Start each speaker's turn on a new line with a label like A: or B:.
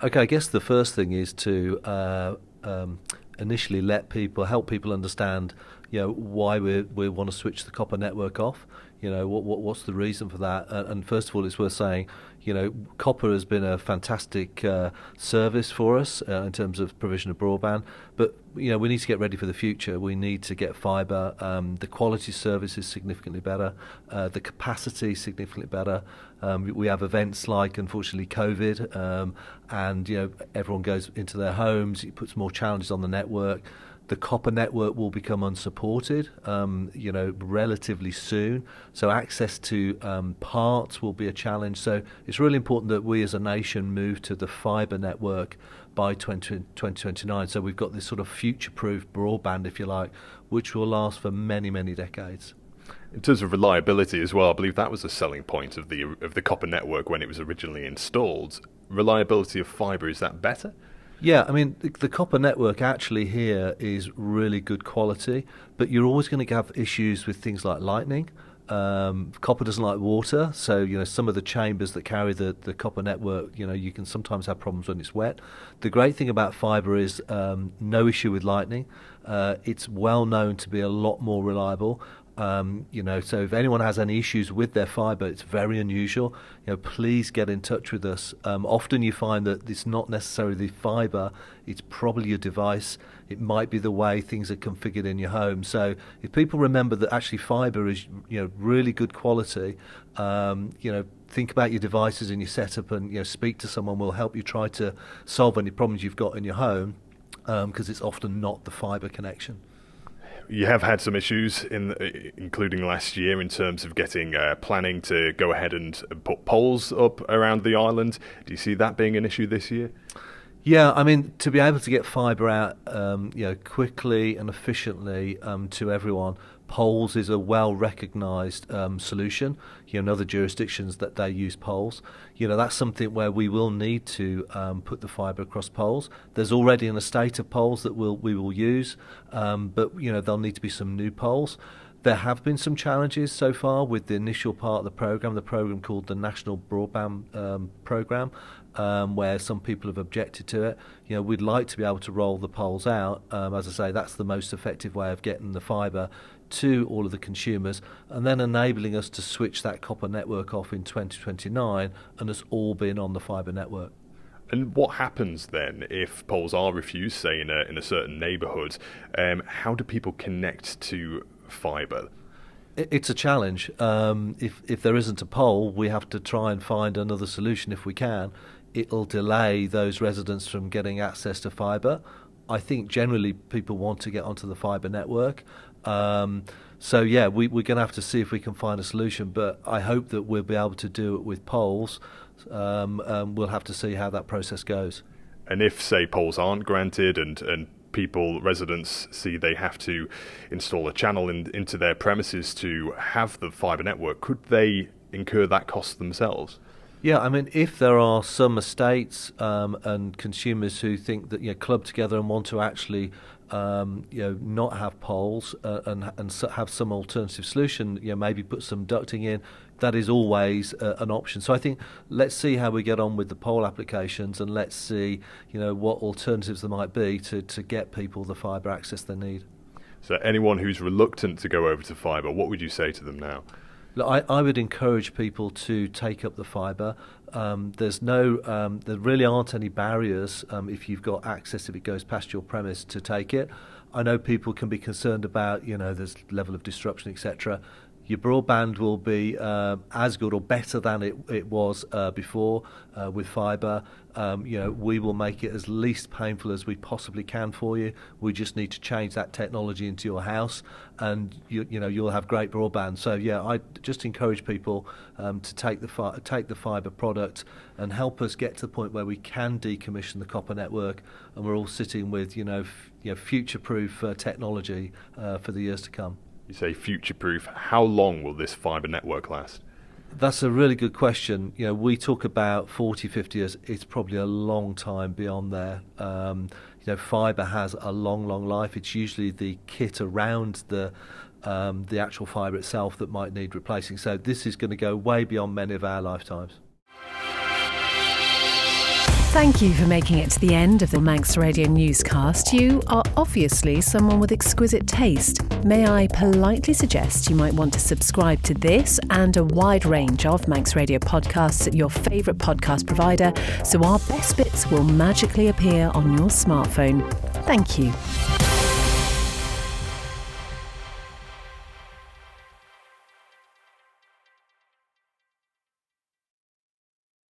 A: Okay, I guess the first thing is to initially help people understand, why we want to switch the copper network off. What's the reason for that? And first of all, it's worth saying, copper has been a fantastic service for us in terms of provision of broadband, but we need to get ready for the future. We need to get fibre. The quality service is significantly better. The capacity is significantly better. We have events like, unfortunately, COVID, and everyone goes into their homes. It puts more challenges on the network. The copper network will become unsupported, relatively soon. So access to parts will be a challenge. So it's really important that we as a nation move to the fibre network by 2029. So we've got this sort of future-proof broadband, if you like, which will last for many, many decades.
B: In terms of reliability as well, I believe that was a selling point of the copper network when it was originally installed. Reliability of fibre, is that better?
A: Yeah, I mean, the copper network actually here is really good quality, but you're always going to have issues with things like lightning. Copper doesn't like water, so some of the chambers that carry the copper network, you can sometimes have problems when it's wet. The great thing about fibre is no issue with lightning. It's well known to be a lot more reliable. So if anyone has any issues with their fibre, it's very unusual. Please get in touch with us. Often you find that it's not necessarily the fibre, it's probably your device. It might be the way things are configured in your home. So if people remember that actually fibre is really good quality, think about your devices and your setup, and speak to someone who will help you try to solve any problems you've got in your home, because it's often not the fibre connection.
B: You have had some issues, including last year, in terms of getting planning to go ahead and put poles up around the island. Do you see that being an issue this year?
A: Yeah, I mean, to be able to get fibre out quickly and efficiently to everyone, poles is a well-recognised solution. In other jurisdictions that they use poles. That's something where we will need to put the fibre across poles. There's already an estate of poles that we will use, but there'll need to be some new poles. There have been some challenges so far with the initial part of the program called the National Broadband Program, where some people have objected to it. We'd like to be able to roll the poles out. As I say, that's the most effective way of getting the fibre to all of the consumers, and then enabling us to switch that copper network off in 2029 and us all being on the fibre network.
B: And what happens then if poles are refused, say in a certain neighbourhood? How do people connect to fibre?
A: It's a challenge. If there isn't a pole, we have to try and find another solution if we can. It'll delay those residents from getting access to fibre. I think generally people want to get onto the fibre network. We're going to have to see if we can find a solution, but I hope that we'll be able to do it with poles. We'll have to see how that process goes.
B: And if, say, poles aren't granted and residents see they have to install a channel into their premises to have the fibre network, could they incur that cost themselves?
A: Yeah, I mean, if there are some estates and consumers who think that club together and want to actually not have poles and have some alternative solution, maybe put some ducting in, that is always an option. So I think let's see how we get on with the pole applications, and let's see what alternatives there might be to get people the fibre access they need.
B: So anyone who's reluctant to go over to fibre, what would you say to them now?
A: Look, I would encourage people to take up the fibre. There really aren't any barriers if you've got access, if it goes past your premise, to take it. I know people can be concerned about, there's level of disruption, etc. Your broadband will be as good or better than it was before with fibre. We will make it as least painful as we possibly can for you. We just need to change that technology into your house, and you'll have great broadband. So I just encourage people to take the fibre product and help us get to the point where we can decommission the copper network, and we're all sitting with future-proof technology for the years to come.
B: You say future-proof. How long will this fibre network last?
A: That's a really good question. We talk about 40, 50 years. It's probably a long time beyond there. Fibre has a long, long life. It's usually the kit around the actual fibre itself that might need replacing. So this is going to go way beyond many of our lifetimes.
C: Thank you for making it to the end of the Manx Radio Newscast. You are obviously someone with exquisite taste. May I politely suggest you might want to subscribe to this and a wide range of Manx Radio podcasts at your favourite podcast provider, so our best bits will magically appear on your smartphone. Thank you.